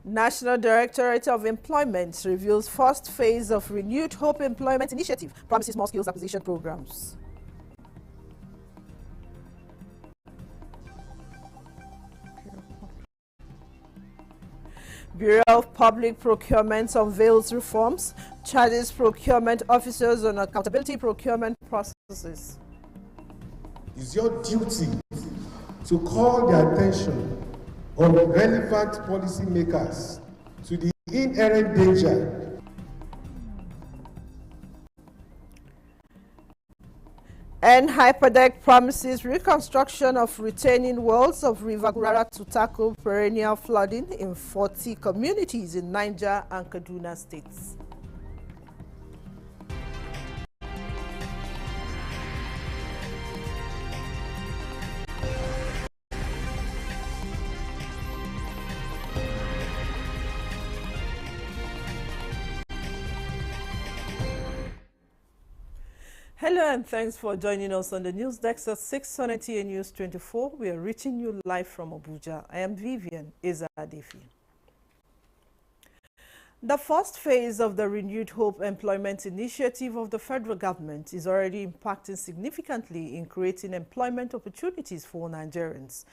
National Directorate of Employment reveals first phase of Renewed Hope Employment Initiative, promises more skills acquisition programs. Bureau of Public Procurement unveils reforms, charges procurement officers on accountability procurement processes. It's your duty to call the attention of relevant policymakers to the inherent danger. And Hyperdeck promises reconstruction of retaining walls of River Gurara to tackle perennial flooding in 40 communities in Niger and Kaduna states. Hello and thanks for joining us on the news desk at 6:20 News 24. We are reaching you live from Abuja. I am Vivian Eza-Adefi. The first phase of the Renewed Hope Employment Initiative of the federal government is already impacting significantly in creating employment opportunities for Nigerians.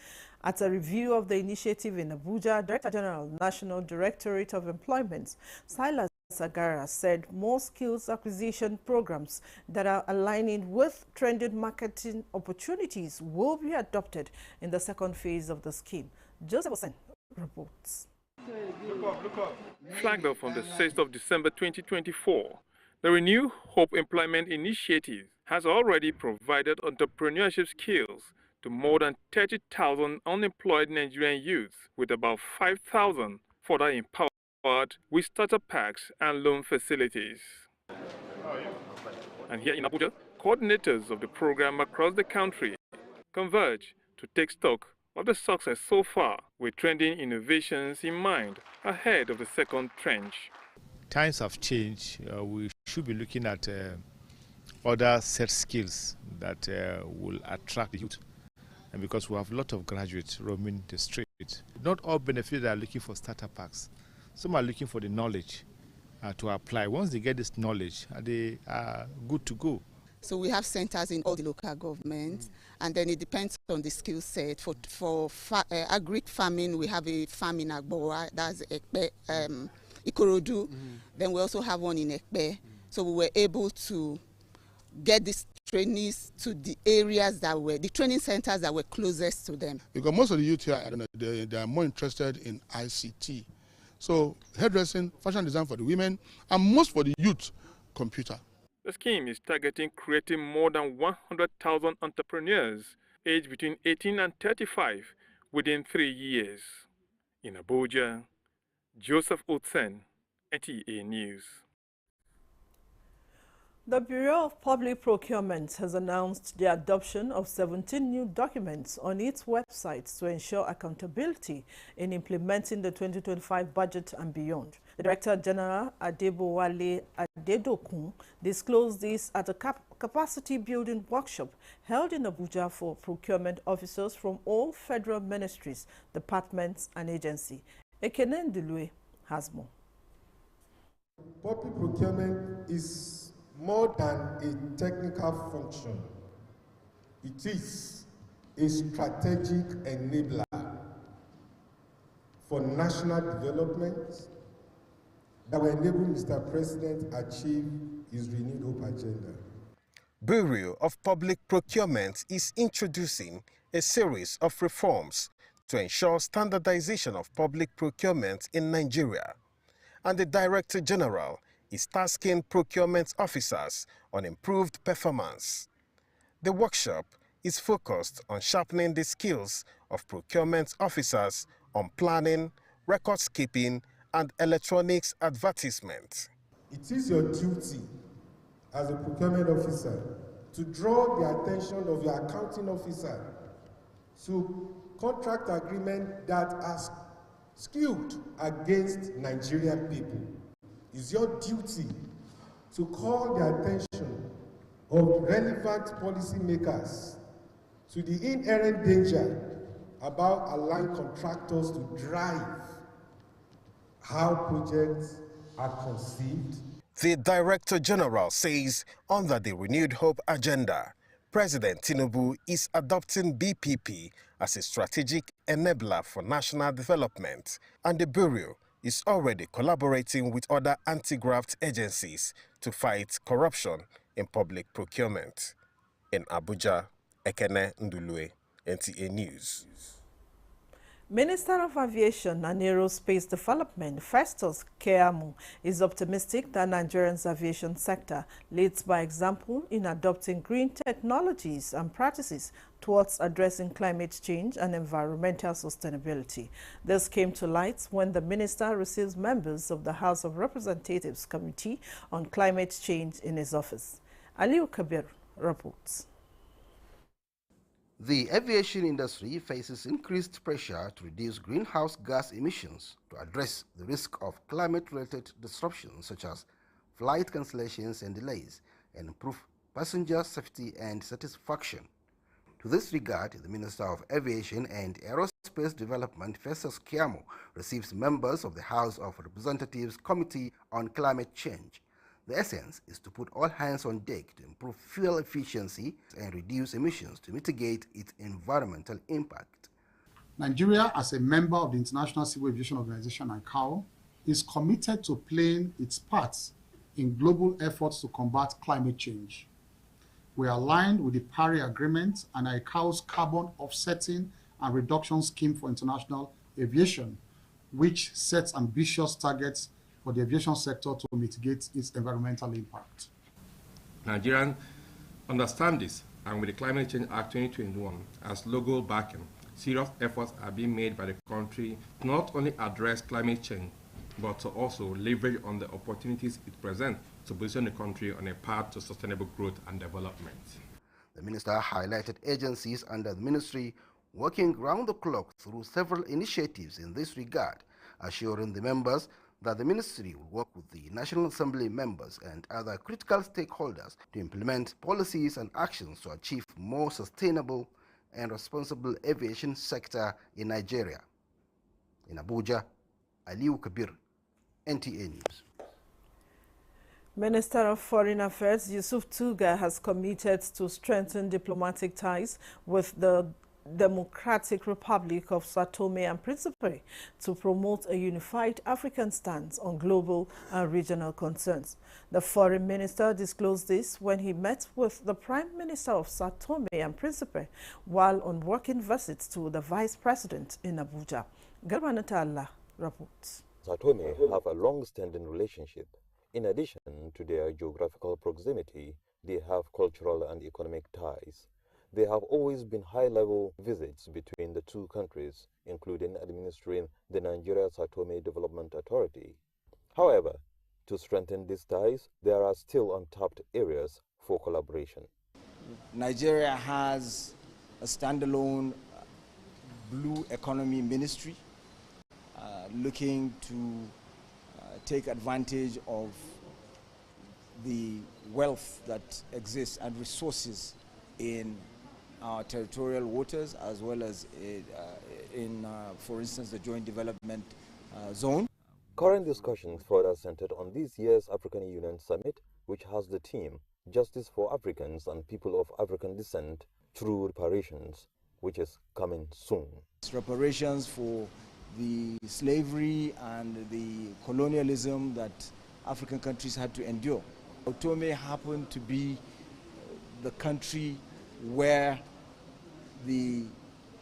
At a review of the initiative in Abuja, Director General, National Directorate of Employment, Silas Sagara, said more skills acquisition programs that are aligning with trending marketing opportunities will be adopted in the second phase of the scheme. Joseph Osen reports. Flagged off on the 6th of December 2024, the Renew Hope Employment Initiative has already provided entrepreneurship skills to more than 30,000 unemployed Nigerian youth, with about 5,000 further empowered with startup packs and loan facilities. And here in Abuja, coordinators of the program across the country converge to take stock of the success so far, with trending innovations in mind ahead of the second tranche. Times have changed. We should be looking at other set skills that will attract the youth. And because we have a lot of graduates roaming the street, not all benefits are looking for startup packs. Some are looking for the knowledge to apply. Once they get this knowledge, they are good to go. So we have centers in all the local governments, and then it depends on the skill set. For agric farming, we have a farm in Agbowa, that's Ekpe, Ikorodu. Then we also have one in Ekpe. So we were able to get these trainees to the areas that were, the training centers that were closest to them. Because most of the youth here, they are more interested in ICT. So hairdressing, fashion design for the women, and most for the youth, computer. The scheme is targeting creating more than 100,000 entrepreneurs aged between 18 and 35 within 3 years. In Abuja, Joseph Otsen, NTA News. The Bureau of Public Procurement has announced the adoption of 17 new documents on its website to ensure accountability in implementing the 2025 budget and beyond. The Director General Adebowale Adedokun disclosed this at a capacity building workshop held in Abuja for procurement officers from all federal ministries, departments and agencies. Ekene Ndulue has more. Public procurement is more than a technical function. It is a strategic enabler for national development that will enable Mr. President achieve his Renewed Hope agenda. Bureau of Public Procurement is introducing a series of reforms to ensure standardization of public procurement in Nigeria, and the Director General is tasking procurement officers on improved performance. The workshop is focused on sharpening the skills of procurement officers on planning, records keeping, and electronics advertisement. It is your duty as a procurement officer to draw the attention of your accounting officer to contract agreements that are skewed against Nigerian people. It's your duty to call the attention of relevant policymakers to the inherent danger about allowing contractors to drive how projects are conceived. The Director General says under the Renewed Hope agenda, President Tinubu is adopting BPP as a strategic enabler for national development, and the Bureau is already collaborating with other anti-graft agencies to fight corruption in public procurement. In Abuja, Ekene Ndulue, NTA News. Minister of Aviation and Aerospace Development, Festus Keyamo, is optimistic that Nigeria's aviation sector leads by example in adopting green technologies and practices towards addressing climate change and environmental sustainability. This came to light when the minister receives members of the House of Representatives Committee on Climate Change in his office. Aliu Kabir reports. The aviation industry faces increased pressure to reduce greenhouse gas emissions to address the risk of climate-related disruptions such as flight cancellations and delays, and improve passenger safety and satisfaction. To this regard, the Minister of Aviation and Aerospace Development, Festus Keyamo, receives members of the House of Representatives Committee on Climate Change. The essence is to put all hands on deck to improve fuel efficiency and reduce emissions to mitigate its environmental impact. Nigeria, as a member of the International Civil Aviation Organization, ICAO, is committed to playing its part in global efforts to combat climate change. We are aligned with the Paris Agreement and ICAO's carbon offsetting and reduction scheme for international aviation, which sets ambitious targets for the aviation sector to mitigate its environmental impact. Nigerians understand this, and with the Climate Change Act 2021 as logo backing, serious efforts are being made by the country to not only address climate change, but to also leverage on the opportunities it presents to position the country on a path to sustainable growth and development. The minister highlighted agencies under the ministry working round the clock through several initiatives in this regard, assuring the members that the ministry will work with the National Assembly members and other critical stakeholders to implement policies and actions to achieve more sustainable and responsible aviation sector in Nigeria. In Abuja, Aliu Kabir, NTA News. Minister of Foreign Affairs Yusuf Tuga has committed to strengthen diplomatic ties with the Democratic Republic of Sao Tome and Principe to promote a unified African stance on global and regional concerns. The foreign minister disclosed this when he met with the Prime Minister of Sao Tome and Principe while on working visits to the Vice President in Abuja. Garbanata Allah reports. Sao Tome have a long-standing relationship. In addition to their geographical proximity, they have cultural and economic ties. There have always been high-level visits between the two countries, including administering the Nigeria-Sao Tome Development Authority. However, to strengthen these ties, there are still untapped areas for collaboration. Nigeria has a standalone blue economy ministry looking to take advantage of the wealth that exists and resources in our territorial waters, as well as in, for instance, the Joint Development Zone. Current discussions further centered on this year's African Union Summit, which has the theme Justice for Africans and People of African Descent Through Reparations, which is coming soon. Reparations for the slavery and the colonialism that African countries had to endure. Sao Tome happened to be the country where the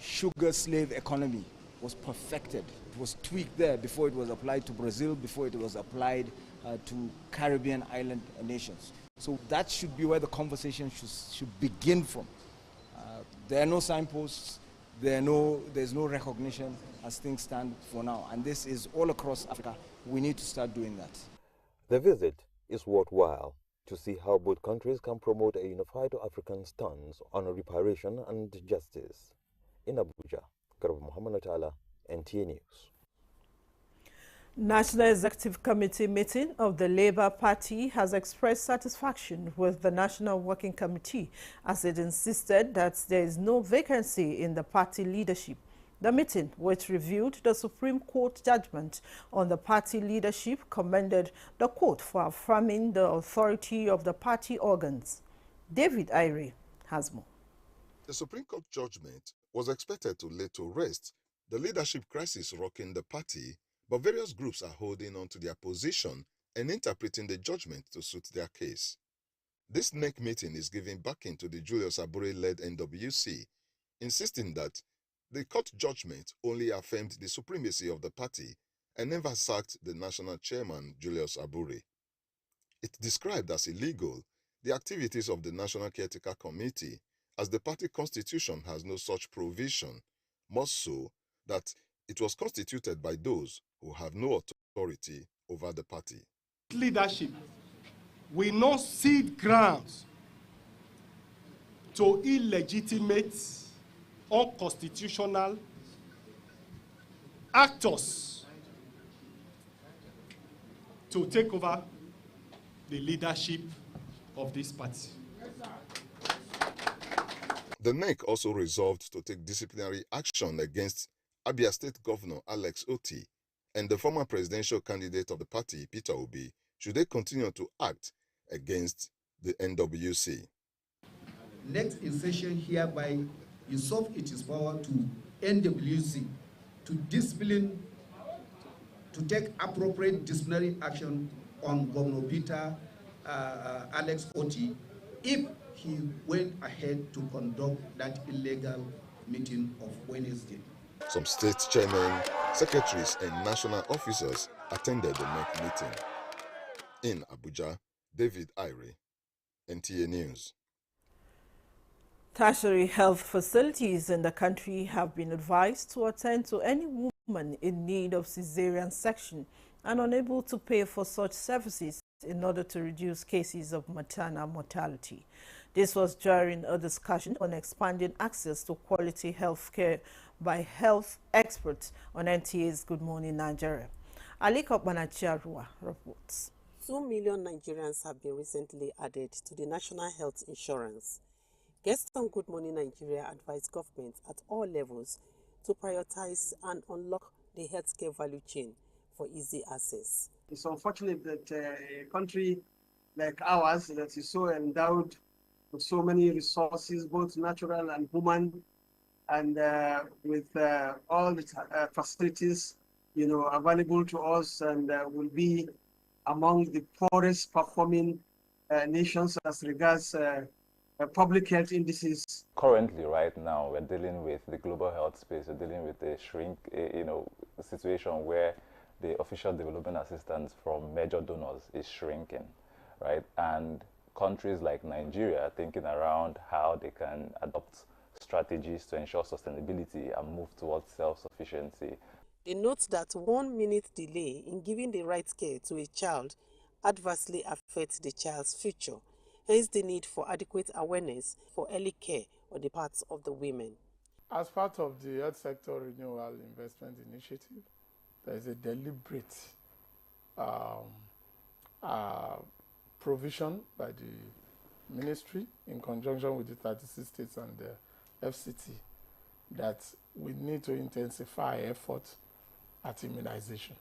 sugar slave economy was perfected. It was tweaked there before it was applied to Brazil, before it was applied to Caribbean island nations. So that should be where the conversation should begin from. There are no signposts, there's no recognition as things stand for now. And this is all across Africa. We need to start doing that. The visit is worthwhile to see how both countries can promote a unified African stance on reparation and justice. In Abuja, Garba Muhammad Atala, NTA News. National Executive Committee meeting of the Labour Party has expressed satisfaction with the National Working Committee as it insisted that there is no vacancy in the party leadership. The meeting, which reviewed the Supreme Court judgment on the party leadership, commended the court for affirming the authority of the party organs. David Ire has more. The Supreme Court judgment was expected to lay to rest the leadership crisis rocking the party, but various groups are holding on to their position and interpreting the judgment to suit their case. This NEC meeting is giving backing to the Julius Abure-led NWC, insisting that the court judgment only affirmed the supremacy of the party and never sacked the national chairman, Julius Abure. It described as illegal the activities of the National Caretaker Committee, as the party constitution has no such provision, more so that it was constituted by those who have no authority over the party. Leadership will not cede grounds to illegitimate, unconstitutional actors to take over the leadership of this party. The NEC also resolved to take disciplinary action against Abia State Governor Alex Otti and the former presidential candidate of the party, Peter Obi, should they continue to act against the NWC. NEC in session hereby usurp its power to NWC to discipline, to take appropriate disciplinary action on Governor Peter Alex Otti if he went ahead to conduct that illegal meeting of Wednesday. Some state chairmen, secretaries, and national officers attended the NEC meeting. In Abuja, David Ire, NTA News. Tertiary health facilities in the country have been advised to attend to any woman in need of cesarean section and unable to pay for such services in order to reduce cases of maternal mortality. This was during a discussion on expanding access to quality health care by health experts on NTA's Good Morning Nigeria. Aliko Banachiarua reports. 2 million Nigerians have been recently added to the National Health Insurance. Guests on Good Morning Nigeria advise governments at all levels to prioritize and unlock the healthcare value chain for easy access. It's unfortunate that a country like ours that is so endowed with so many resources, both natural and human, and with all the facilities, available to us, and will be among the poorest performing nations as regards public health indices. Currently, right now, we're dealing with the global health space. We're dealing with a situation where the official development assistance from major donors is shrinking, right? And countries like Nigeria are thinking around how they can adopt strategies to ensure sustainability and move towards self-sufficiency. They note that 1 minute delay in giving the right care to a child adversely affects the child's future, hence the need for adequate awareness for early care on the part of the women. As part of the Health Sector Renewal Investment Initiative, there is a deliberate provision by the ministry in conjunction with the 36 states and the FCT that we need to intensify efforts at immunization.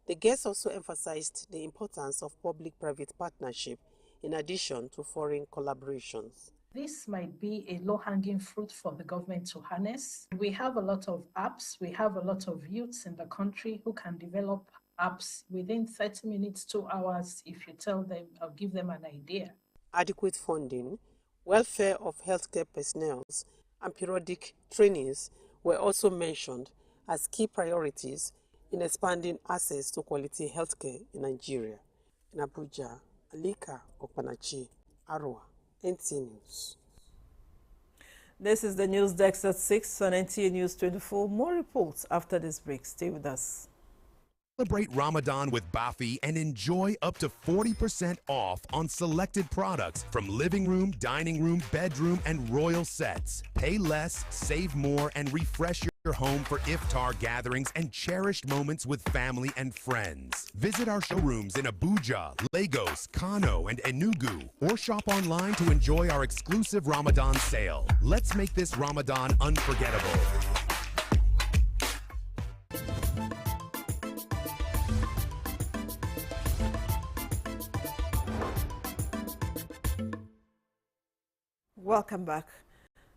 The guests also emphasized the importance of public-private partnership in addition to foreign collaborations. This might be a low-hanging fruit for the government to harness. We have a lot of apps. We have a lot of youths in the country who can develop apps within 30 minutes, 2 hours, if you tell them or give them an idea. Adequate funding, welfare of healthcare personnel, and periodic trainings were also mentioned as key priorities in expanding access to quality healthcare in Nigeria. In Abuja, Alika Okpanachi, Arua, NTA News. This is the news desk at 6 on NTA News 24. More reports after this break. Stay with us. Celebrate Ramadan with Bafi and enjoy up to 40% off on selected products from living room, dining room, bedroom, and royal sets. Pay less, save more, and refresh your home for iftar gatherings and cherished moments with family and friends. Visit our showrooms in Abuja, Lagos, Kano, and Enugu, or shop online to enjoy our exclusive Ramadan sale. Let's make this Ramadan unforgettable. Welcome back.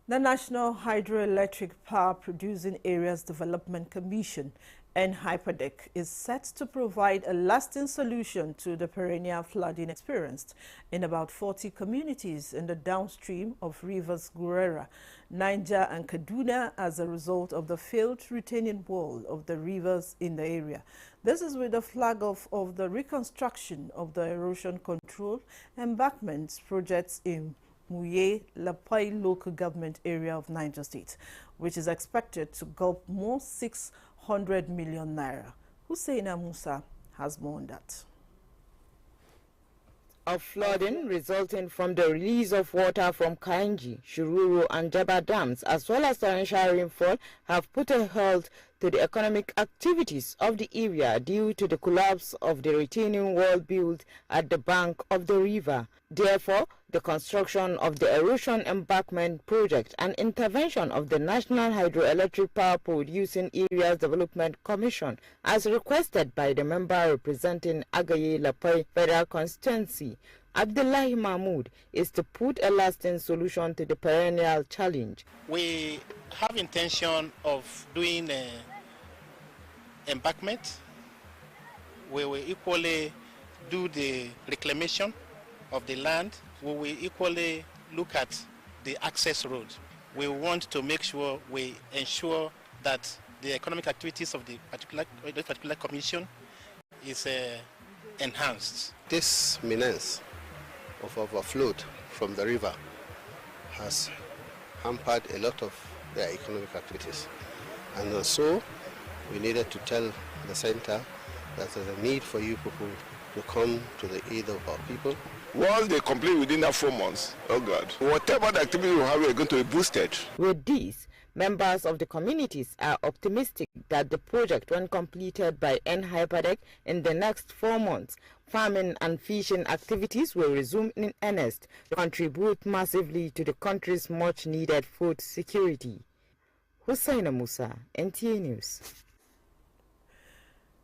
The National Hydroelectric Power Producing Areas Development Commission, NHYPADEC, is set to provide a lasting solution to the perennial flooding experienced in about 40 communities in the downstream of rivers Gurera, Niger and Kaduna as a result of the failed retaining wall of the rivers in the area. This is with the flag of the reconstruction of the erosion control embankments projects in Muye Lapai local government area of Niger State, which is expected to gulp more 600 million naira. Husseina Musa has more on that. Of flooding resulting from the release of water from Kainji, Shiruru and Jaba dams, as well as torrential rainfall, have put a halt to the economic activities of the area due to the collapse of the retaining wall built at the bank of the river. Therefore, the construction of the erosion embankment project and intervention of the National Hydroelectric Power Producing Areas Development Commission, as requested by the member representing Agaye Lapai Federal Constituency, Abdullahi Mahmoud, is to put a lasting solution to the perennial challenge. We have intention of doing an embankment. We will equally do the reclamation of the land. We will equally look at the access road. We want to make sure we ensure that the economic activities of the particular commission is enhanced. This menace of overflow from the river has hampered a lot of their economic activities. And so we needed to tell the center that there's a need for you people to come to the aid of our people. Once they complete within that 4 months, oh God, whatever the activity we have, we're going to be boosted. With this, members of the communities are optimistic that the project, when completed by NHYPADEC in the next 4 months, farming and fishing activities will resume in earnest to contribute massively to the country's much-needed food security. Husseina Musa, NTA News.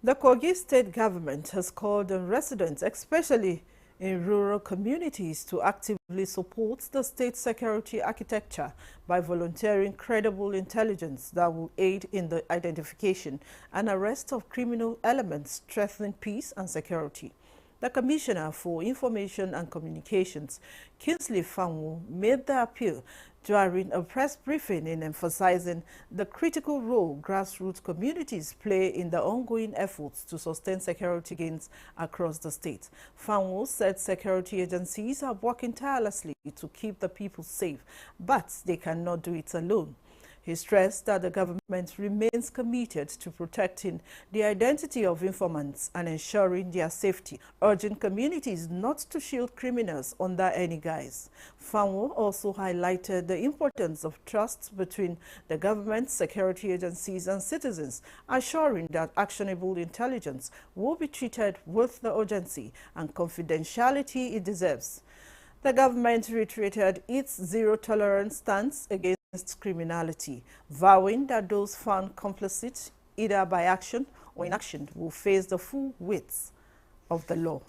The Kogi state government has called on residents, especially in rural communities, to actively support the state security architecture by volunteering credible intelligence that will aid in the identification and arrest of criminal elements, strengthening peace and security. The Commissioner for Information and Communications, Kingsley Fanwo, made the appeal during a press briefing in emphasizing the critical role grassroots communities play in the ongoing efforts to sustain security gains across the state. Fanwo said security agencies are working tirelessly to keep the people safe, but they cannot do it alone. He stressed that the government remains committed to protecting the identity of informants and ensuring their safety, urging communities not to shield criminals under any guise. Fanwo also highlighted the importance of trust between the government, security agencies and citizens, assuring that actionable intelligence will be treated with the urgency and confidentiality it deserves. The government reiterated its zero-tolerance stance against criminality, vowing that those found complicit, either by action or inaction, will face the full weight of the law.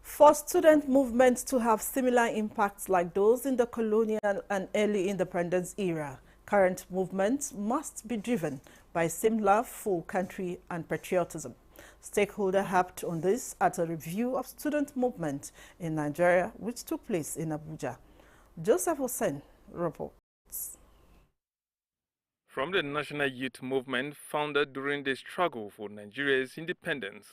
For student movements to have similar impacts like those in the colonial and early independence era, current movements must be driven by same love for country and patriotism. Stakeholders harped on this at a review of student movement in Nigeria, which took place in Abuja. Joseph Hussein reports. From the National Youth Movement founded during the struggle for Nigeria's independence,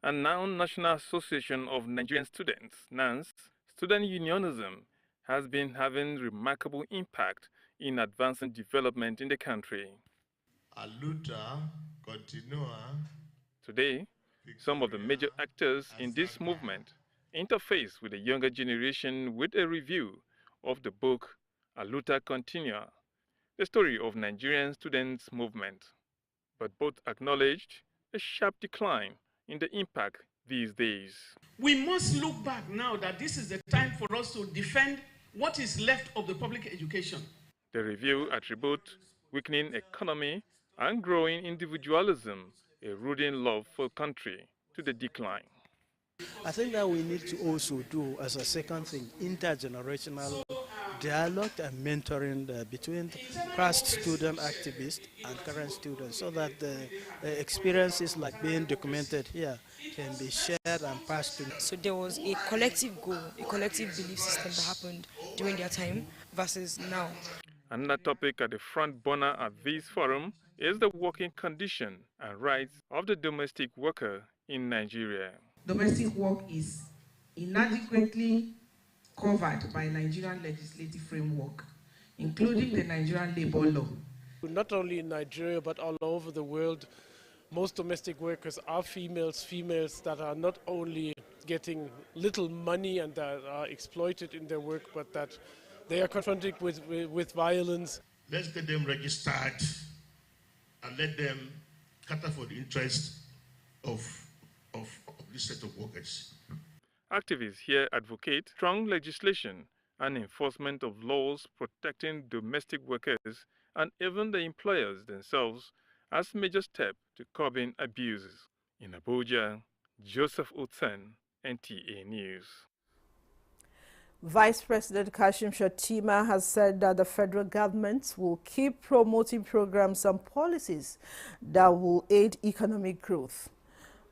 and now National Association of Nigerian Students, NANS, student unionism has been having remarkable impact in advancing development in the country. Aluta, continua. Today, some of the major actors in this movement interface with the younger generation with a review of the book Aluta Continua, the story of Nigerian students' movement. But both acknowledged a sharp decline in the impact these days. We must look back now that this is the time for us to defend what is left of the public education. The review attributes weakening economy and growing individualism, a rooting love for country, to the decline. I think that we need to also do, as a second thing, intergenerational dialogue and mentoring between past student activists and current students, so that the experiences like being documented here can be shared and passed to. So there was a collective goal, a collective belief system that happened during their time versus now. Another topic at the front burner at this forum is the working condition and rights of the domestic worker in Nigeria. Domestic work is inadequately covered by Nigerian legislative framework, including the Nigerian labor law. Not only in Nigeria, but all over the world, most domestic workers are females that are not only getting little money and that are exploited in their work, but that they are confronted with violence. Let's get them registered and let them cater for the interests of this set of workers. Activists here advocate strong legislation and enforcement of laws protecting domestic workers and even the employers themselves as major step to curbing abuses. In Abuja, Joseph Utsen, NTA News. Vice President Kashim Shettima has said that the federal government will keep promoting programs and policies that will aid economic growth.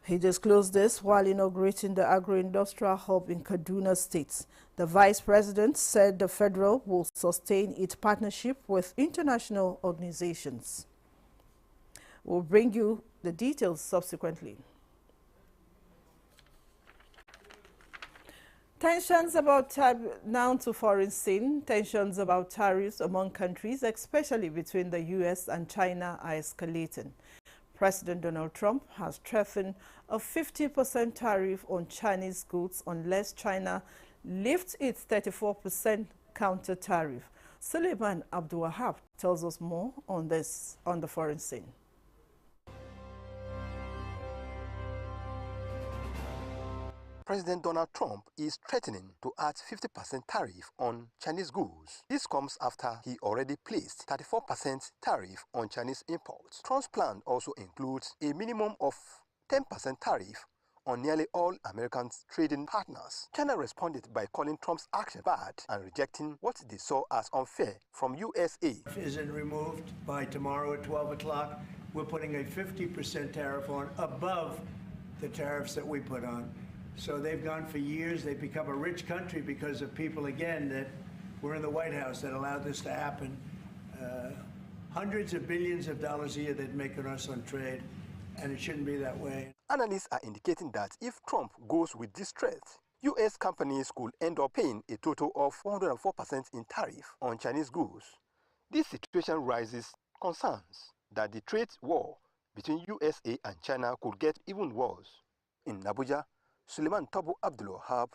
He disclosed this while inaugurating the agro-industrial hub in Kaduna State. The Vice President said the federal will sustain its partnership with international organizations. We'll bring you the details subsequently. Tensions about now to foreign scene, tensions about tariffs among countries, especially between the U.S. and China, are escalating. President Donald Trump has threatened a 50% tariff on Chinese goods unless China lifts its 34% counter tariff. Suleiman Abdulwahab tells us more on this on the foreign scene. President Donald Trump is threatening to add 50% tariff on Chinese goods. This comes after he already placed 34% tariff on Chinese imports. Trump's plan also includes a minimum of 10% tariff on nearly all American trading partners. China responded by calling Trump's action bad and rejecting what they saw as unfair from USA. If it isn't removed by tomorrow at 12 o'clock, we're putting a 50% tariff on above the tariffs that we put on. So they've gone for years. They've become a rich country because of people, again, that were in the White House that allowed this to happen. Hundreds of billions of dollars a year they'd make on us on trade, and it shouldn't be that way. Analysts are indicating that if Trump goes with this threat, U.S. companies could end up paying a total of 104% in tariff on Chinese goods. This situation raises concerns that the trade war between USA and China could get even worse. In Abuja, Suleiman Tabu Abdulwahab,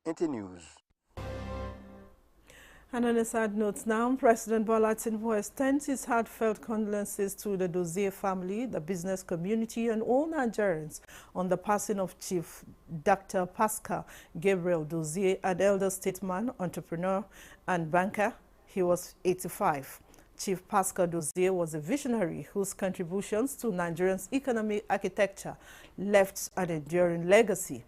NTA News. And on a sad note now, President Bola Tinubu extends his heartfelt condolences to the Dozie family, the business community, and all Nigerians on the passing of Chief Dr. Pascal Gabriel Dozie, an elder statesman, entrepreneur, and banker. He was 85. Chief Pascal Dozie was a visionary whose contributions to Nigeria's economic architecture left an enduring legacy.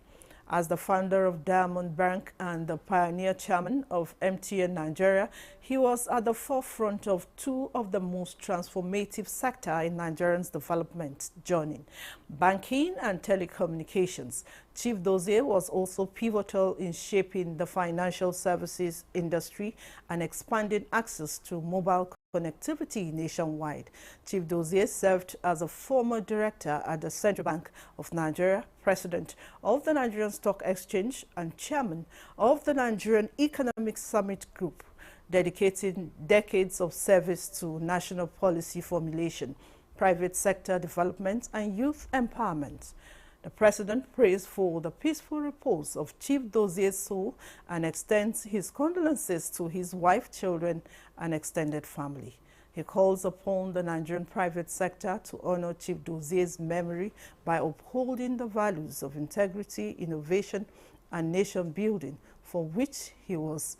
As the founder of Diamond Bank and the pioneer chairman of MTN Nigeria, he was at the forefront of two of the most transformative sectors in Nigeria's development journey, banking and telecommunications. Chief Dozie was also pivotal in shaping the financial services industry and expanding access to mobile connectivity nationwide. Chief Dozie served as a former director at the Central Bank of Nigeria, president of the Nigerian Stock Exchange, and chairman of the Nigerian Economic Summit Group, dedicating decades of service to national policy formulation, private sector development, and youth empowerment. The president prays for the peaceful repose of Chief Dozie's soul and extends his condolences to his wife, children, and extended family. He calls upon the Nigerian private sector to honor Chief Dozie's memory by upholding the values of integrity, innovation, and nation building for which he was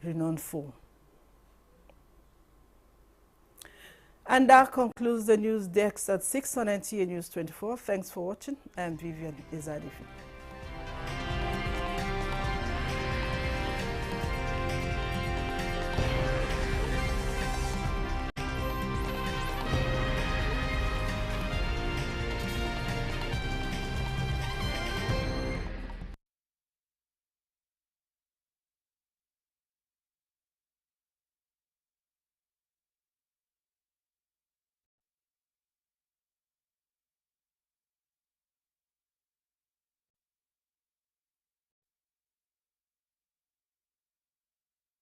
renowned for. And that concludes the news desk at 6 on NTA News 24. Thanks for watching. I'm Vivian Izadifi.